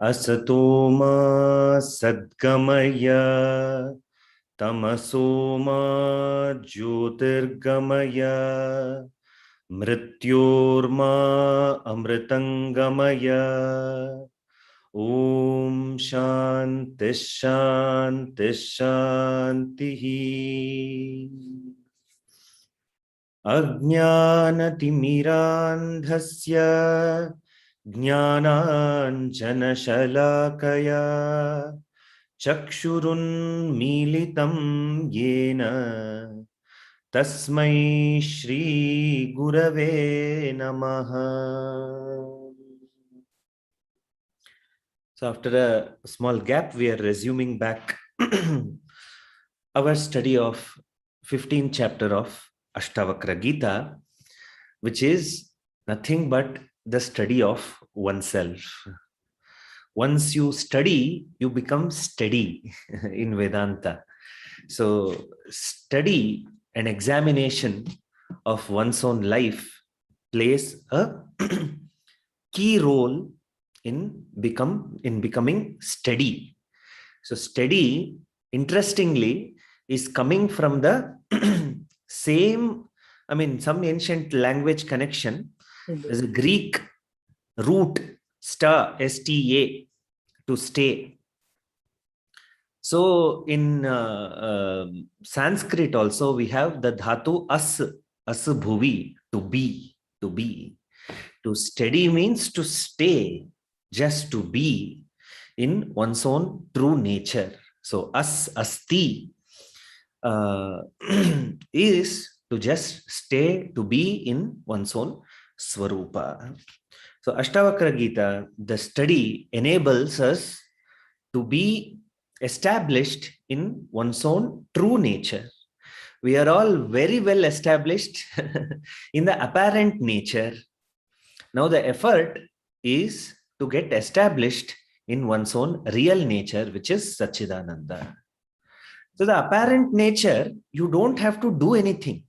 Asatoma sadgamaya tamasoma jyotirgamaya mrityorma amritangamaya. Om Shanti Shanti Shanti. Ajnanatimmirandhasya jnananjanashalakaya chakshurunmilitam yena tasmai Shri Gurave Namaha. So after a small gap, we are resuming back our study of 15th chapter of Ashtavakra Gita, which is nothing but the study of oneself. Once you study, you become steady in Vedanta. So study and examination of one's own life plays a key role in becoming steady. So steady, interestingly, is coming from the same, some ancient language connection. There's a Greek root, sta, S-T-A, to stay. So in Sanskrit also, we have the dhatu as bhuvi, to be. To steady means to stay, just to be in one's own true nature. So asti is to just stay, to be in one's own swarupa. So Ashtavakra Gita, the study enables us to be established in one's own true nature. We are all very well established in the apparent nature. Now the effort is to get established in one's own real nature, which is Satchidananda. So the apparent nature, you don't have to do anything.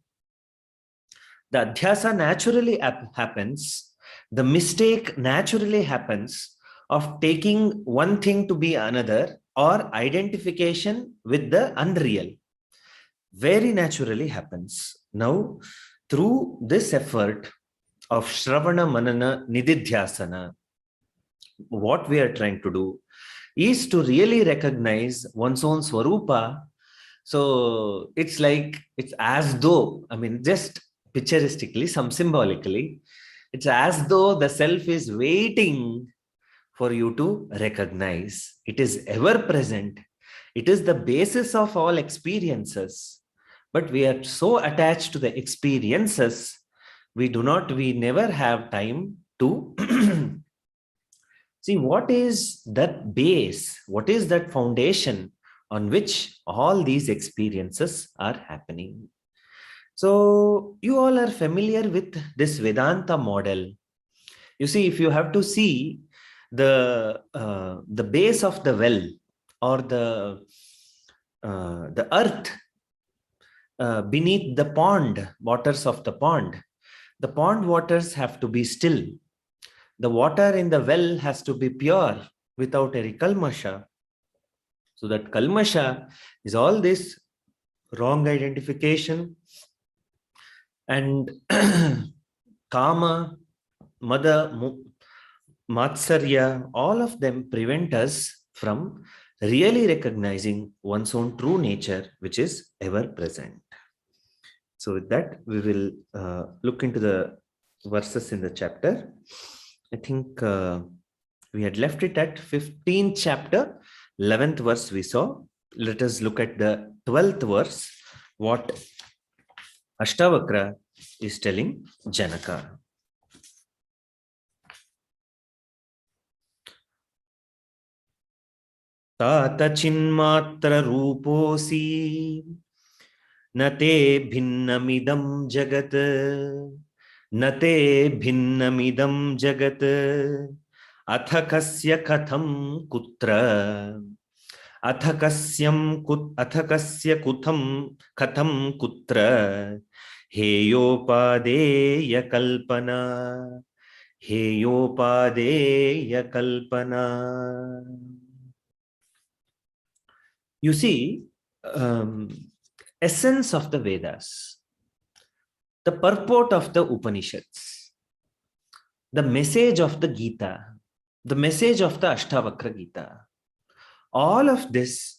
The adhyasa naturally happens. The mistake naturally happens of taking one thing to be another, or identification with the unreal. Very naturally happens. Now, through this effort of Shravana Manana Nididhyasana, what we are trying to do is to really recognize one's own Swarupa. So it's like, it's as though, just picturistically, some symbolically, it's as though the self is waiting for you to recognize. It is ever present. It is the basis of all experiences. But we are so attached to the experiences, we never have time to see what is that base, what is that foundation on which all these experiences are happening. So you all are familiar with this Vedanta model. You see, if you have to see the base of the well, or the earth beneath the pond, waters of the pond waters have to be still. The water in the well has to be pure, without any kalmasha. So that kalmasha is all this wrong identification and kama, mada, matsarya, all of them prevent us from really recognizing one's own true nature, which is ever present. So with that, we will look into the verses in the chapter. I think we had left it at 15th chapter, 11th verse we saw. Let us look at the 12th verse, what Ashtavakra is telling Janaka. Tata chinmatra ruposi nate bhinnamidam jagat nate bhinnamidam jagat athakasya katham kutra athakasya kutham katham kutra heyopadeya kalpana heyopadeya kalpana. You see, essence of the Vedas, the purport of the Upanishads, the message of the Gita, the message of the Ashtavakra Gita, all of this,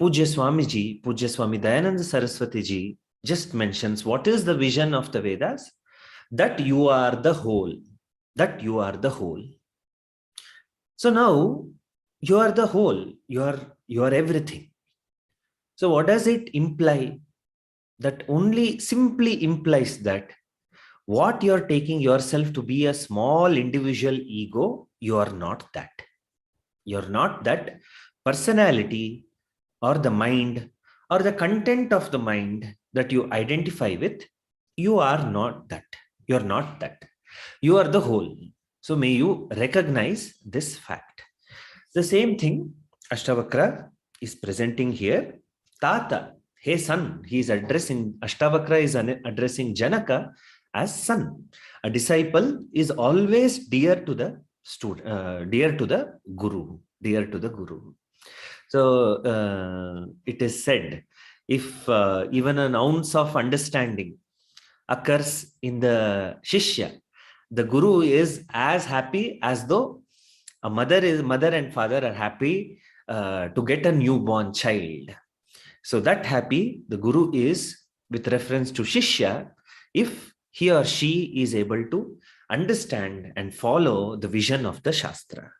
Pujya Swamiji, Pujya Swami Dayananda Saraswati ji just mentions what is the vision of the Vedas, that you are the whole, that you are the whole. So now you are the whole, you are everything. So what does it imply? That only simply implies that what you are taking yourself to be a small individual ego, you are not that. You're not that personality or the mind or the content of the mind that you identify with. You are not that. You're not that. You are the whole. So may you recognize this fact. The same thing Ashtavakra is presenting here. Tata, hey son, he is addressing, Ashtavakra is addressing Janaka as son. A disciple is always dear to the student, dear to the guru, dear to the guru. So it is said, if even an ounce of understanding occurs in the Shishya, the guru is as happy as though a mother and father are happy to get a newborn child. So that happy the guru is with reference to Shishya, if he or she is able to understand and follow the vision of the Shastra.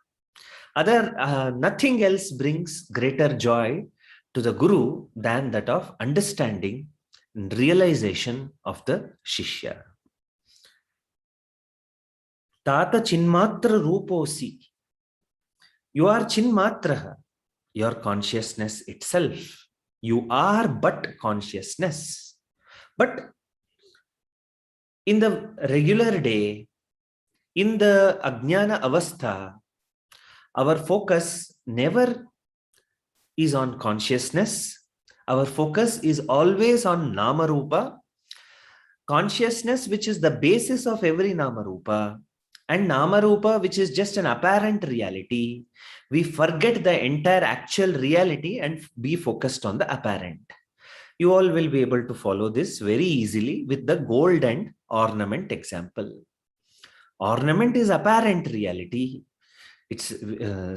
Nothing else brings greater joy to the guru than that of understanding and realization of the Shishya. Tata Chinmatra Ruposi. You are Chinmatra, your consciousness itself. You are but consciousness. But in the regular day, in the Ajnana Avastha, our focus never is on consciousness. Our focus is always on Namarupa, consciousness, which is the basis of every Namarupa, and Namarupa, which is just an apparent reality. We forget the entire actual reality and be focused on the apparent. You all will be able to follow this very easily with the gold and ornament example. Ornament is apparent reality. It's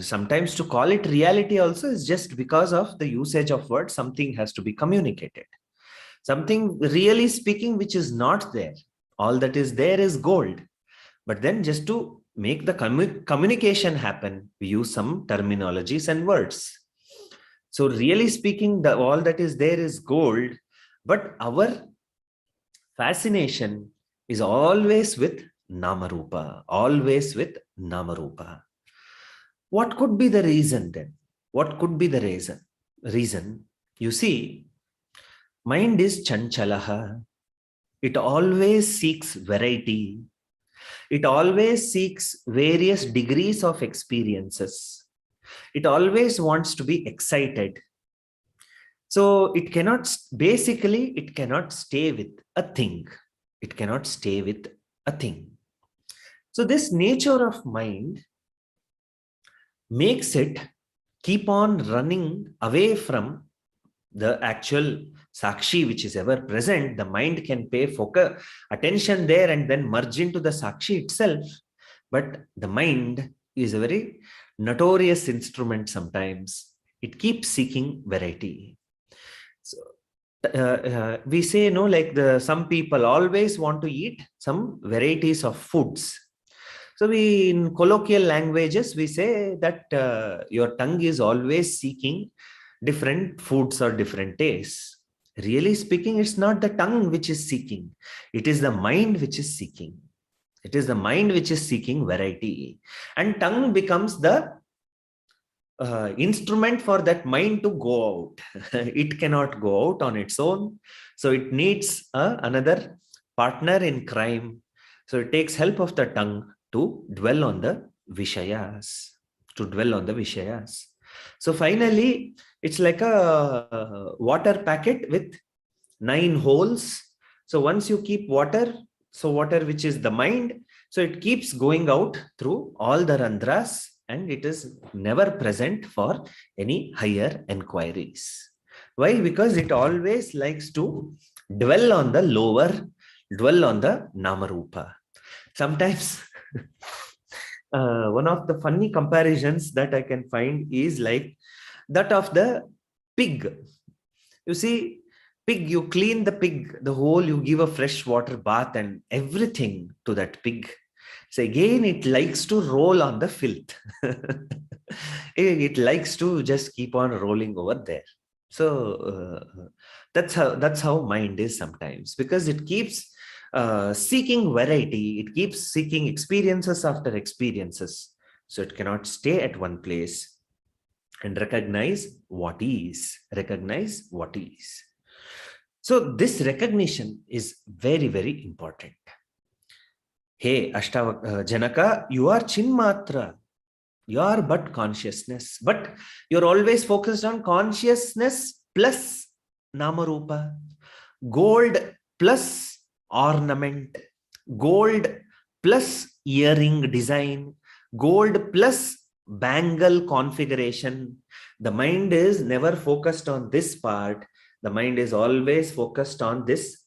sometimes to call it reality also is just because of the usage of words. Something has to be communicated. Something really speaking which is not there. All that is there is gold. But then just to make the communication happen, we use some terminologies and words. So really speaking, all that is there is gold, but our fascination is always with Namarupa, always with Namarupa. What could be the reason then? What could be the reason? You see, mind is chanchalaha. It always seeks variety. It always seeks various degrees of experiences. It always wants to be excited. So it cannot stay with a thing. It cannot stay with a thing. So this nature of mind makes it keep on running away from the actual Sakshi which is ever present. The mind can pay focus, attention there and then merge into the Sakshi itself. But the mind is a very notorious instrument sometimes. It keeps seeking variety. So we say, like some people always want to eat some varieties of foods. So we, in colloquial languages, we say that your tongue is always seeking different foods or different tastes. Really speaking, it's not the tongue which is seeking. It is the mind which is seeking. It is the mind which is seeking variety. And tongue becomes the instrument for that mind to go out. It cannot go out on its own. So it needs another partner in crime. So it takes help of the tongue to dwell on the Vishayas. So finally, it's like a water packet with 9 holes. So once you keep water, so water which is the mind, So it keeps going out through all the randras and it is never present for any higher enquiries. Why? Because it always likes to dwell on the lower, dwell on the Namarupa. Sometimes one of the funny comparisons that I can find is like that of the pig. You see, pig, you clean the pig, the whole, you give a fresh water bath and everything to that pig. So again, it likes to roll on the filth. It likes to just keep on rolling over there. So that's how mind is sometimes, because it keeps seeking variety. It keeps seeking experiences after experiences. So it cannot stay at one place and recognize what is. Recognize what is. So this recognition is very, very important. Hey, Janaka, you are Chinmatra. You are but consciousness. But you're always focused on consciousness plus Namarupa. Gold plus ornament. Gold plus earring design. Gold plus bangle configuration. The mind is never focused on this part. The mind is always focused on this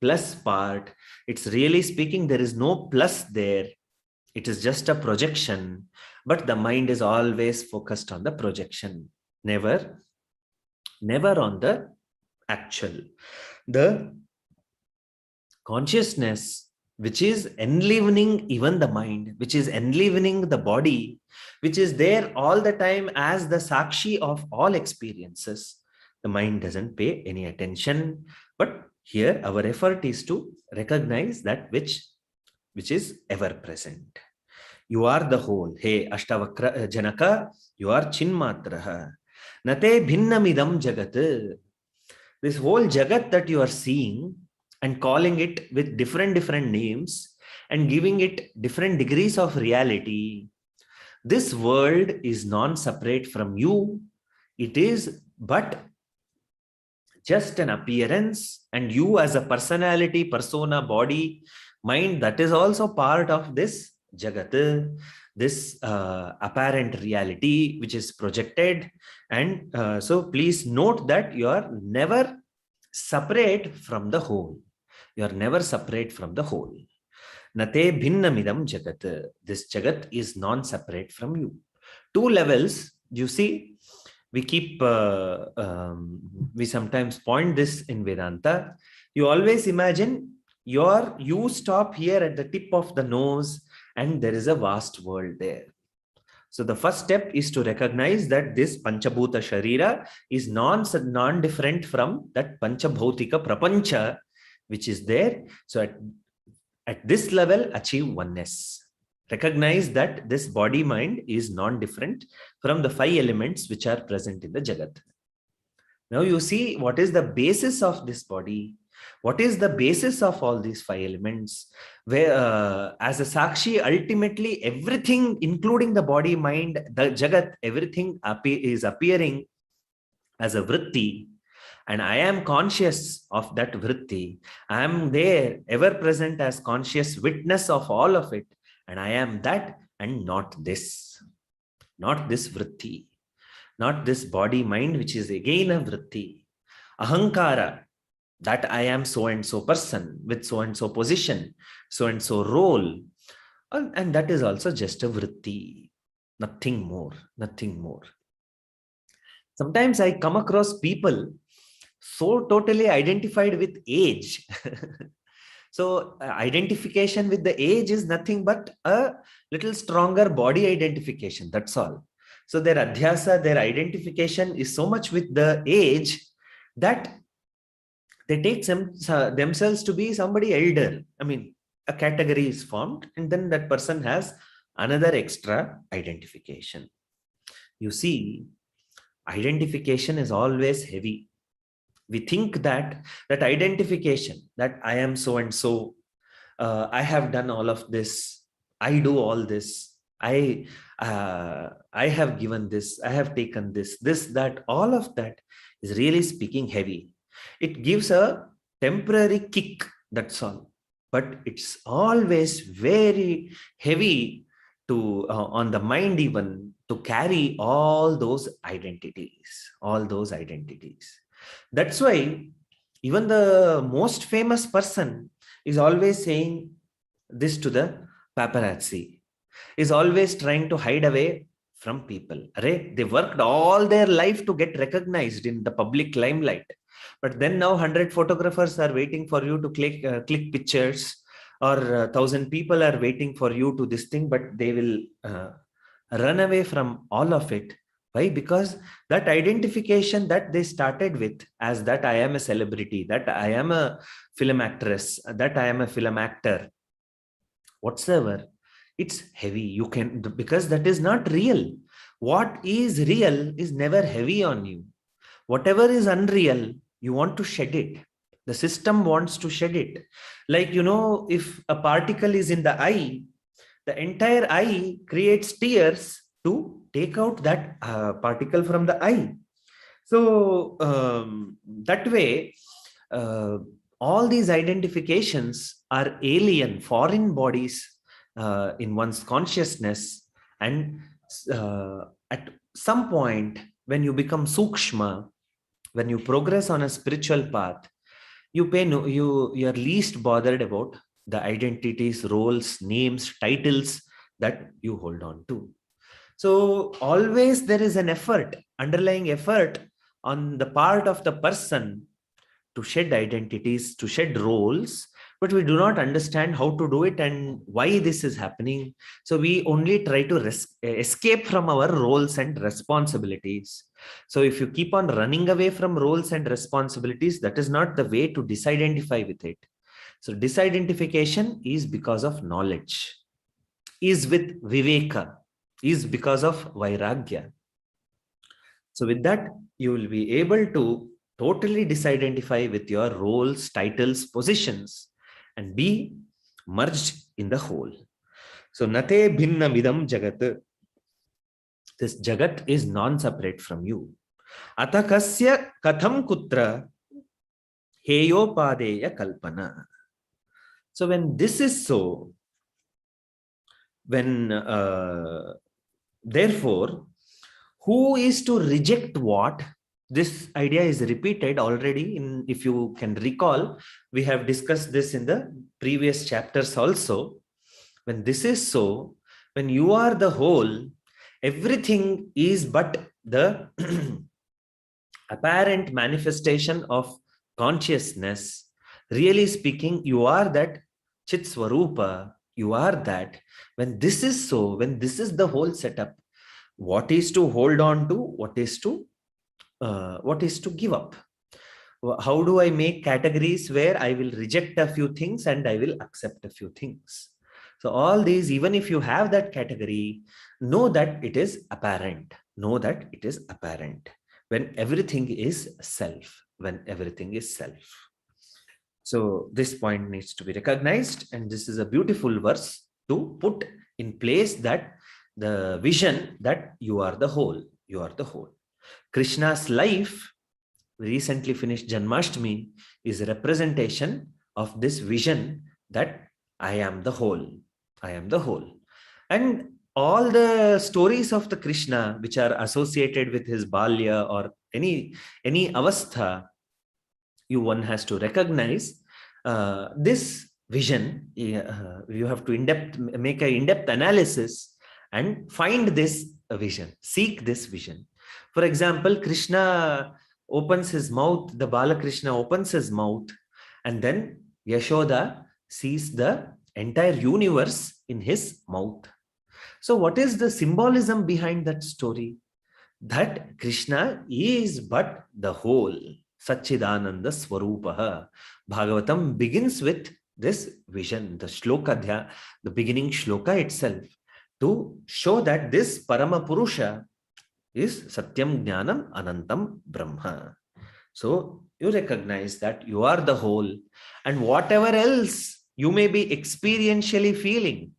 plus part. It's really speaking, there is no plus there. It is just a projection, but the mind is always focused on the projection, never on the actual. The consciousness, which is enlivening even the mind, which is enlivening the body, which is there all the time as the sakshi of all experiences, the mind doesn't pay any attention. But here our effort is to recognize that which is ever present. You are the whole. Hey, Ashtavakra Janaka, you are Chinmatraha. Nate bhinnamidam jagat. This whole jagat that you are seeing and calling it with different names and giving it different degrees of reality, this world is non-separate from you. It is but just an appearance, and you as a personality, persona, body, mind, that is also part of this jagat, this apparent reality which is projected. And so please note that you are never separate from the whole. You are never separate from the whole. Nate bhinnamidam jagat. This jagat is non-separate from you. Two levels, you see, we keep, we sometimes point this in Vedanta. You always imagine you stop here at the tip of the nose and there is a vast world there. So the first step is to recognize that this Panchabhuta Sharira is non-different from that Panchabhautika Prapancha, which is there. So at this level, achieve oneness. Recognize that this body mind is non-different from the 5 elements which are present in the Jagat. Now you see what is the basis of this body. What is the basis of all these 5 elements? Where as a Sakshi, ultimately everything, including the body, mind, the Jagat, everything is appearing as a vritti. And I am conscious of that vritti. I am there, ever present as conscious witness of all of it. And I am that and not this vritti, not this body mind, which is again a vritti. Ahankara, that I am so and so person with so and so position, so and so role. And that is also just a vritti, nothing more, nothing more. Sometimes I come across people so totally identified with age. So identification with the age is nothing but a little stronger body identification. That's all. So their adhyasa, their identification is so much with the age that they take themselves to be somebody elder. I mean, a category is formed and then that person has another extra identification. You see, identification is always heavy. We think that identification, that I am so and so, I have done all of this, I do all this, I have given this, I have taken this, that, all of that is really speaking heavy. It gives a temporary kick, that's all. but it's always very heavy to on the mind, even to carry all those identities, all those identities. That's why even the most famous person is always saying this to the paparazzi, is always trying to hide away from people. Array, they worked all their life to get recognized in the public limelight. But then now 100 photographers are waiting for you to click pictures, or 1,000 people are waiting for you to this thing, but they will run away from all of it. Why? Because that identification that they started with, as that I am a celebrity, that I am a film actress, that I am a film actor, whatsoever, it's heavy. You can, because that is not real. What is real is never heavy on you. Whatever is unreal, you want to shed it. The system wants to shed it. Like, if a particle is in the eye, the entire eye creates tears to take out that particle from the eye. So that way, uh, all these identifications are alien, foreign bodies in one's consciousness. And at some point, when you become sukshma, when you progress on a spiritual path, you're least bothered about the identities, roles, names, titles that you hold on to. So always there is an effort, underlying effort on the part of the person to shed identities, to shed roles, but we do not understand how to do it and why this is happening. So we only try to escape from our roles and responsibilities. So if you keep on running away from roles and responsibilities, that is not the way to disidentify with it. So disidentification is because of knowledge, is with viveka, is because of vairagya. So with that, you will be able to totally disidentify with your roles, titles, positions, and be merged in the whole. So nate bhinna midam jagat. This jagat is non-separate from you. Atakasya katham kutra heyopadeya kalpana. So when this is so, when therefore, who is to reject what? This idea is repeated already in, if you can recall, we have discussed this in the previous chapters also. When this is so, when you are the whole, everything is but the apparent manifestation of consciousness. Really speaking, you are that Chit Swarupa, you are that. When this is so, when this is the whole setup, what is to hold on to, what is to give up? How do I make categories where I will reject a few things and I will accept a few things? So all these, even if you have that category, know that it is apparent. Know that it is apparent. When everything is self, when everything is self. So this point needs to be recognized, and this is a beautiful verse to put in place, that the vision that you are the whole, you are the whole. Krishna's life, recently finished Janmashtami, is a representation of this vision that I am the whole, I am the whole. And all the stories of the Krishna which are associated with his Balya or any avastha, one has to recognize this vision. You have to make an in-depth analysis and find this vision, seek this vision. For example, Krishna opens his mouth, the Balakrishna opens his mouth, and then Yashoda sees the entire universe in his mouth. So what is the symbolism behind that story? That Krishna is but the whole, Satchidananda Swarupaha. Bhagavatam begins with this vision, the shloka, the beginning shloka itself, to show that this Parama Purusha is Satyam Jnanam Anantam Brahma. So you recognize that you are the whole, and whatever else you may be experientially feeling,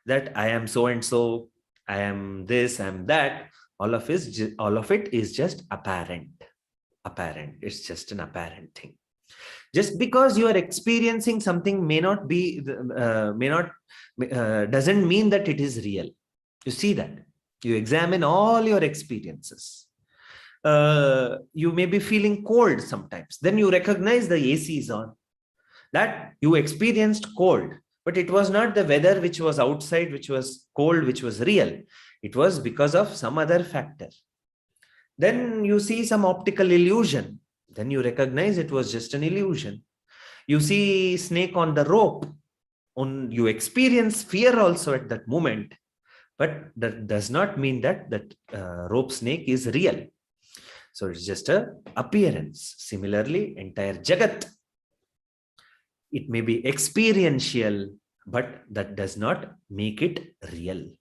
that I am so and so, I am this, I am that, all of it is just apparent. It's just an apparent thing. Just because you are experiencing something doesn't mean that it is real. You see that. You examine all your experiences. You may be feeling cold sometimes. Then you recognize the AC is on. That you experienced cold, but it was not the weather which was outside, which was cold, which was real. It was because of some other factor. Then you see some optical illusion. Then you recognize it was just an illusion. You see snake on the rope. You experience fear also at that moment. But that does not mean that rope snake is real. So it's just a appearance. Similarly, entire Jagat, it may be experiential, but that does not make it real.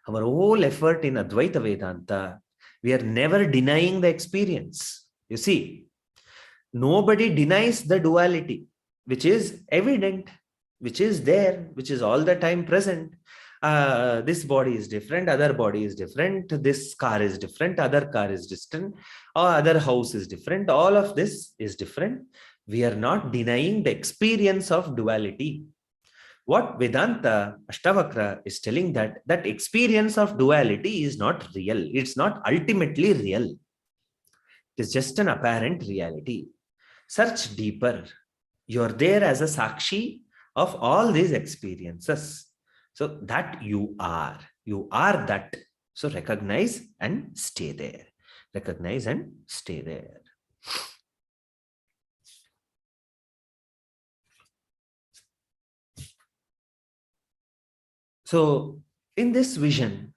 Our whole effort in Advaita Vedanta, we are never denying the experience. You see, nobody denies the duality, which is evident, which is there, which is all the time present. This body is different, other body is different, this car is different, other car is distant, or other house is different. All of this is different. We are not denying the experience of duality. What Vedanta Ashtavakra is telling that experience of duality is not real. It's not ultimately real. It is just an apparent reality. Search deeper. You're there as a Sakshi of all these experiences. So that you are that. So recognize and stay there. Recognize and stay there. So in this vision,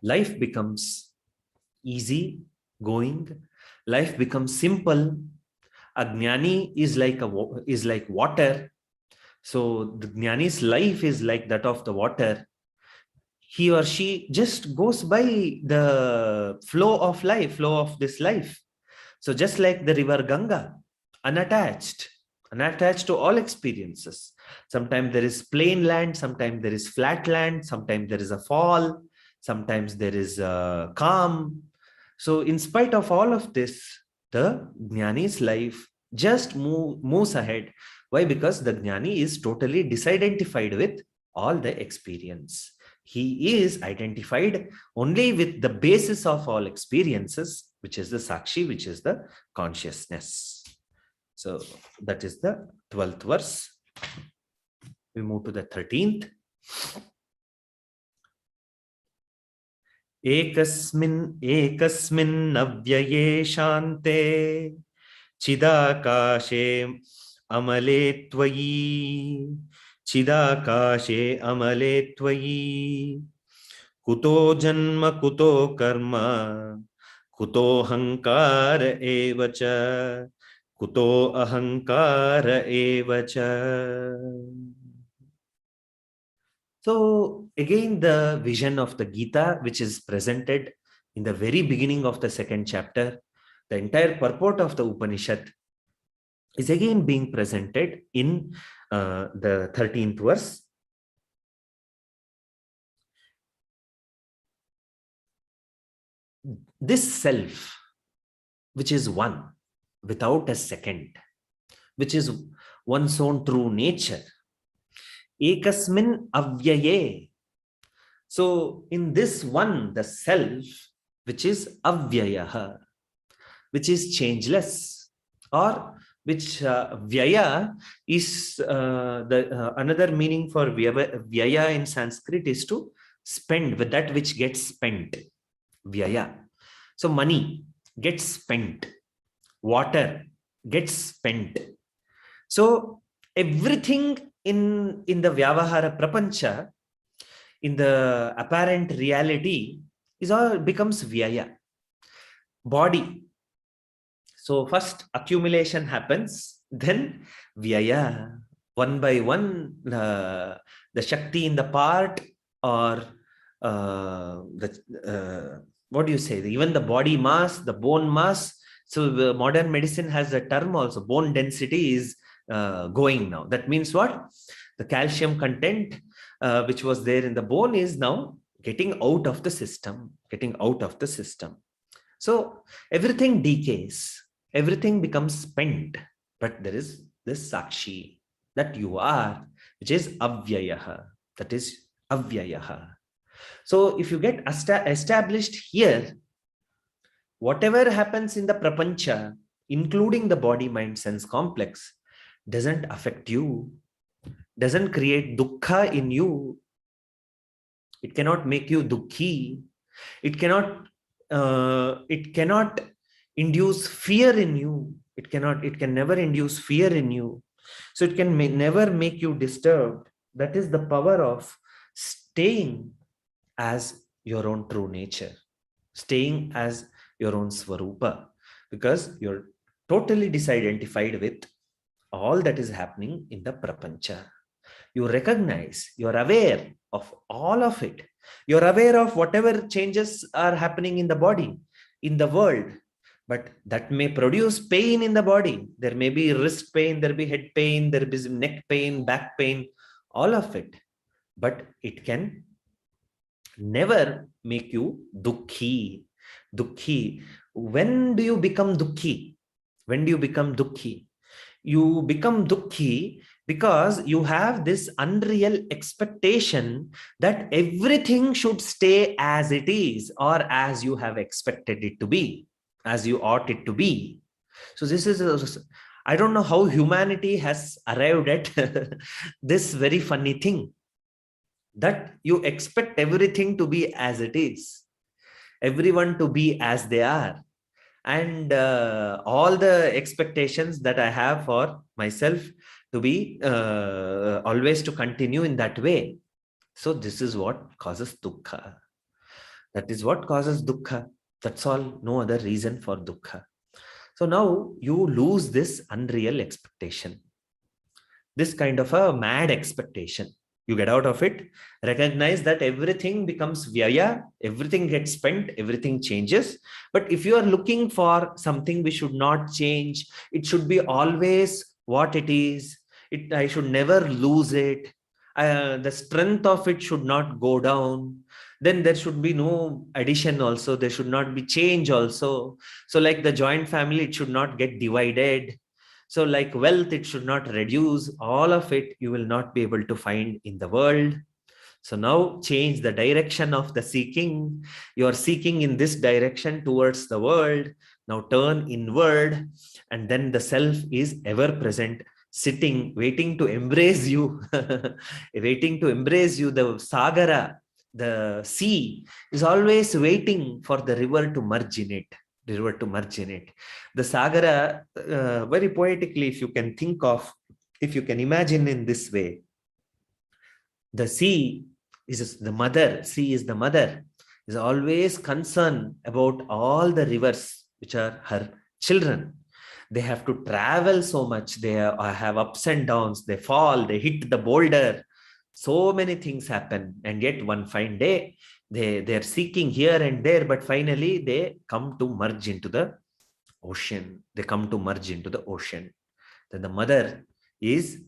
life becomes easy going. Life becomes simple. Ajnani is like water. So the Jnani's life is like that of the water. He or she just goes by the flow of this life. So just like the river Ganga, unattached to all experiences. Sometimes there is plain land, sometimes there is flat land, sometimes there is a fall, sometimes there is a calm. So in spite of all of this, the Jnani's life just moves ahead. Why? Because the Jnani is totally disidentified with all the experience. He is identified only with the basis of all experiences, which is the Sakshi, which is the consciousness. So that is the 12th verse. We move to the 13th. Ekasmin avyaye shante chidakashe amale tvayi kuto janma kuto karma kuto hankara evacha kuto ahankara evacha. So again, the vision of the Gita, which is presented in the very beginning of the second chapter, the entire purport of the Upanishad is again being presented in the 13th verse. This self, which is one, without a second, which is one's own true nature, ekasmin avyaye. So in this one, the self, which is avyayaha, which is changeless, or which vyaya is another meaning for vyaya in Sanskrit is to spend, with that which gets spent. Vyaya. So money gets spent, water gets spent. So everything in the Vyavahara Prapancha, in the apparent reality, is all becomes Vyaya. Body. So first accumulation happens, then Vyaya. One by one, the Shakti in the part, or what do you say? Even the body mass, the bone mass. So the modern medicine has a term also, bone density is going now. That means what? The calcium content which was there in the bone is now getting out of the system, So everything decays, everything becomes spent, but there is this Sakshi that you are, which is Avyayaha. That is Avyayaha. So if you get established here, whatever happens in the prapancha, including the body, mind, sense complex, doesn't affect you, doesn't create dukkha in you. It cannot make you dukkhi. It cannot induce fear in you. It can never induce fear in you. So it can never make you disturbed. That is the power of staying as your own true nature, staying as your own Swarupa, because you're totally disidentified with all that is happening in the prapancha. You recognize, you're aware of all of it. You're aware of whatever changes are happening in the body, in the world, but that may produce pain in the body. There may be wrist pain, there may be head pain, there may be neck pain, back pain, all of it. But it can never make you dukkhi. Dukkhi. When do you become dukkhi? When do you become dukkhi? You become dukkhi because you have this unreal expectation that everything should stay as it is, or as you have expected it to be, as you ought it to be. So this is, I don't know how humanity has arrived at this very funny thing, that you expect everything to be as it is, everyone to be as they are. And all the expectations that I have for myself to be always to continue in that way. So this is what causes dukkha. That is what causes dukkha. That's all, no other reason for dukkha. So now you lose this unreal expectation, this kind of a mad expectation. You get out of it, recognize that everything becomes vyaya, everything gets spent, everything changes. But if you are looking for something which should not change, it should be always what it is. I should never lose it. The strength of it should not go down. Then there should be no addition also. There should not be change also. So like the joint family, it should not get divided. So like wealth, it should not reduce. All of it you will not be able to find in the world. So now change the direction of the seeking. You are seeking in this direction towards the world. Now turn inward, and then the self is ever present, sitting, waiting to embrace you, waiting to embrace you. The sagara, the sea, is always waiting for the river to merge in it. The river to merge in it. The sagara, very poetically, if you can think of, if you can imagine in this way, the sea is the mother, sea is the mother, is always concerned about all the rivers which are her children. They have to travel so much, they have ups and downs, they fall, they hit the boulder, so many things happen, and yet one fine day they're seeking here and there, but finally they come to merge into the ocean. They come to merge into the ocean. Then the mother is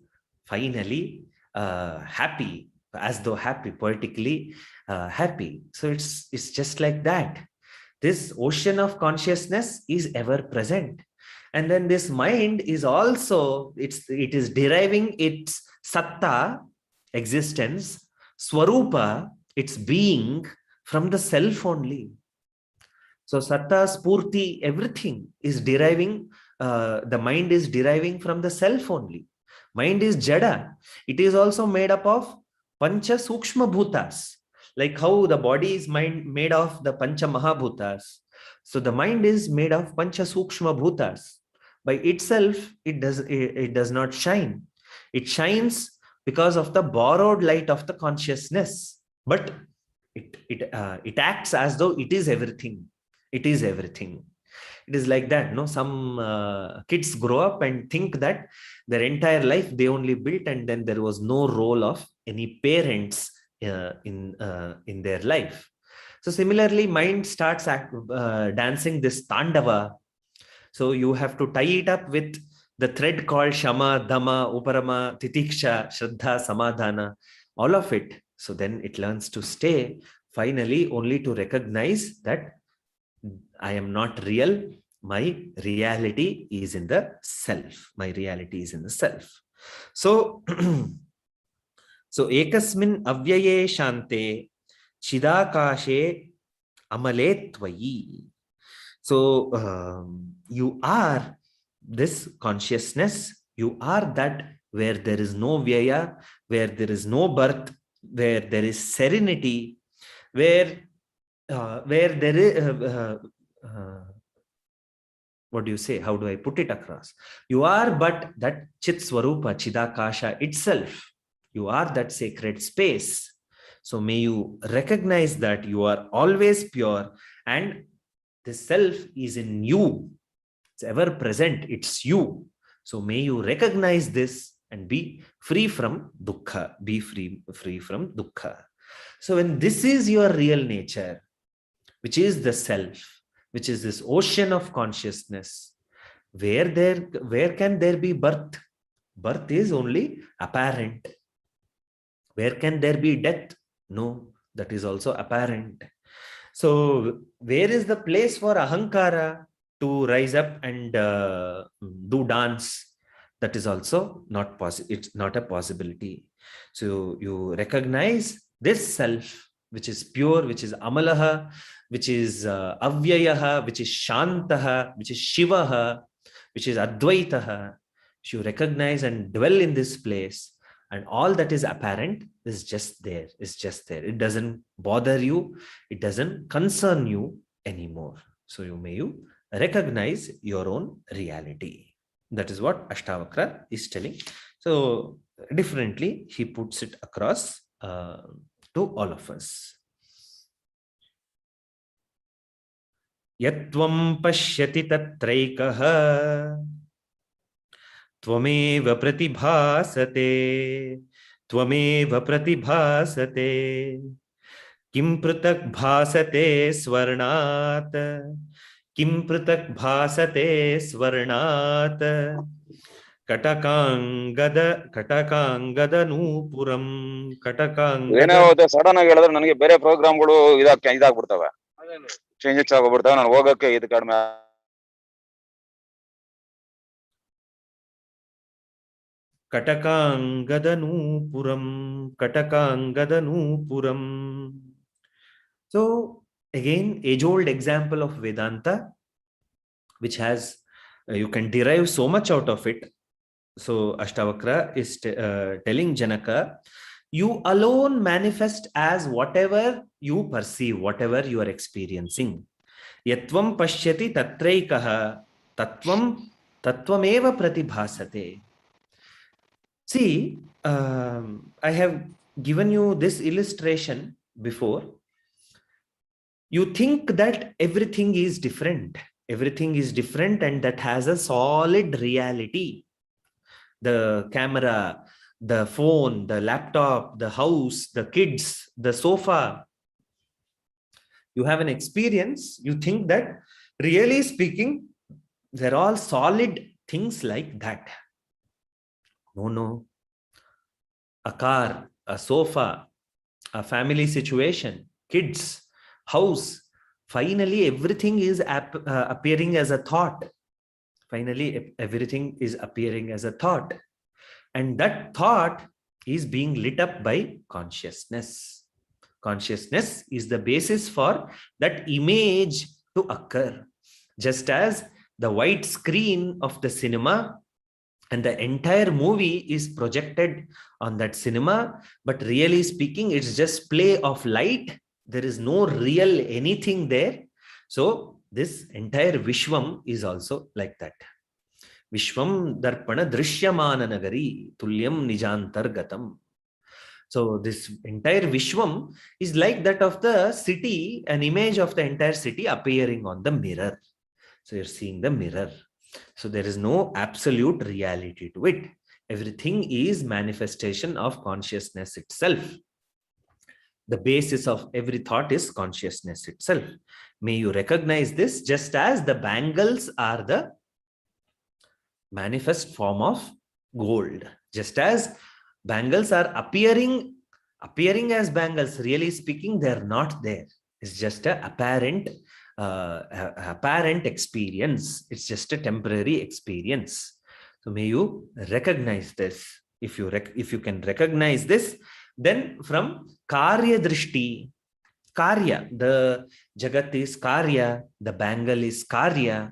finally happy, as though happy, poetically happy. So it's just like that. This ocean of consciousness is ever present. And then this mind is also, it is deriving its satta, existence, swarupa, its being, from the self only. So satta, spurti, everything is deriving, the mind is deriving from the self only. Mind is jada. It is also made up of pancha sukshma bhutas. Like how the body is made of the pancha mahabhutas. So the mind is made of pancha sukshma bhutas. By itself, it does not shine. It shines because of the borrowed light of the consciousness. But it acts as though it is everything. It is everything. It is like that. No, some kids grow up and think that their entire life they only built, and then there was no role of any parents in their life. So similarly, mind starts dancing this tandava. So you have to tie it up with the thread called shama, dhamma, uparama, titiksha, shraddha, samadhana, all of it. So then it learns to stay, finally only to recognize that I am not real. my reality is in the self. My reality is in the self. So, so ekasmin avyaye shante chidakashe amale tvayi. So you are this consciousness. You are that where there is no vyaya, where there is no birth, where there is serenity, where there is what do you say? How do I put it across? You are but that Chit Swarupa, Chidakasha itself. You are that sacred space. So may you recognize that you are always pure and the self is in you. It's ever present. It's you. So may you recognize this and be free from dukkha. Be free from dukkha. So when this is your real nature, which is the self, which is this ocean of consciousness, where can there be birth? Birth is only apparent. Where can there be death? No, that is also apparent. So where is the place for ahankara to rise up and do dance? That is also not possible. It's not a possibility. So you recognize this self, which is pure, which is amalaha, which is avyayaha, which is shantaha, which is shivaha, which is advaitaha. You recognize and dwell in this place, and all that is apparent is just there. It doesn't bother you. It doesn't concern you anymore. So you recognize your own reality. That is what Ashtavakra is telling. So differently, he puts it across to all of us. Yatvam pashyati tatraikaha त्वमेव प्रतिभासते किं पृथक् भासते स्वर्णात् किं पृथक् भासते स्वर्णात् ಕಟಕಾಂಗದನೂಪುರಂ sudden ಆಗಿ ಹೇಳಿದ್ರೆ ನನಗೆ ಬೇರೆ ಪ್ರೋಗ್ರಾಮ್ಗಳು ಇದಾಗ್ಬಿಡ್ತವೆ, ಚೇಂಜಸ್ ಆಗೋಗ್ಬಿಡ್ತವೆ. ನಾನು ಹೋಗಕ್ಕೆ ಇದು ಕಡಿಮೆ. ಕಟಕಾಂಗದನೂಪುರಂ. So again, age-old example of Vedanta, which has you can derive so much out of it. So Ashtavakra is telling Janaka, you alone manifest as whatever you perceive, whatever you are experiencing. Yatvam pashyati tatraikaha tattvameva pratibhasate. See, I have given you this illustration before. You think that everything is different. Everything is different and that has a solid reality. The camera, the phone, the laptop, the house, the kids, the sofa. You have an experience. You think that, really speaking, they're all solid things like that. No. A car, a sofa, a family situation, kids, house. Finally, everything is appearing as a thought. Finally, everything is appearing as a thought. And that thought is being lit up by consciousness. Consciousness is the basis for that image to occur. Just as the white screen of the cinema and the entire movie is projected on that cinema, but really speaking, it's just play of light. There is no real anything there. So this entire Vishwam is also like that. Vishwam darpana drishyamana nagari tulyam nijantargatam. So this entire Vishwam is like that of the city, an image of the entire city appearing on the mirror. So you're seeing the mirror. So there is no absolute reality to it. Everything is manifestation of consciousness itself. The basis of every thought is consciousness itself. May you recognize this, just as the bangles are the manifest form of gold. Just as bangles are appearing as bangles, really speaking, they're not there. It's just an apparent apparent experience. It's just a temporary experience. So may you recognize this. If you can recognize this, then from karya drishti, karya, the jagat is karya, the bangle is karya,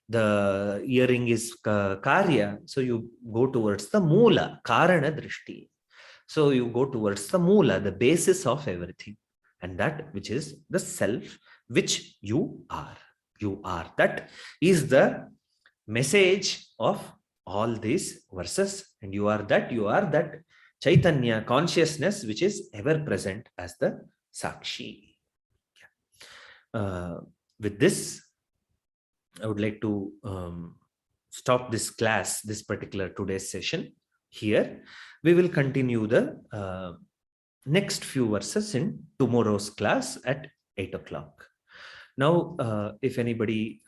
the earring is karya. So you go towards the moola, karana drishti. So you go towards the moola, the basis of everything, and that which is the self, which you are. You are. That is the message of all these verses. And you are that Chaitanya consciousness, which is ever present as the Sakshi. With this, I would like to stop this class, this particular today's session here. We will continue the next few verses in tomorrow's class at 8 o'clock. Now, if anybody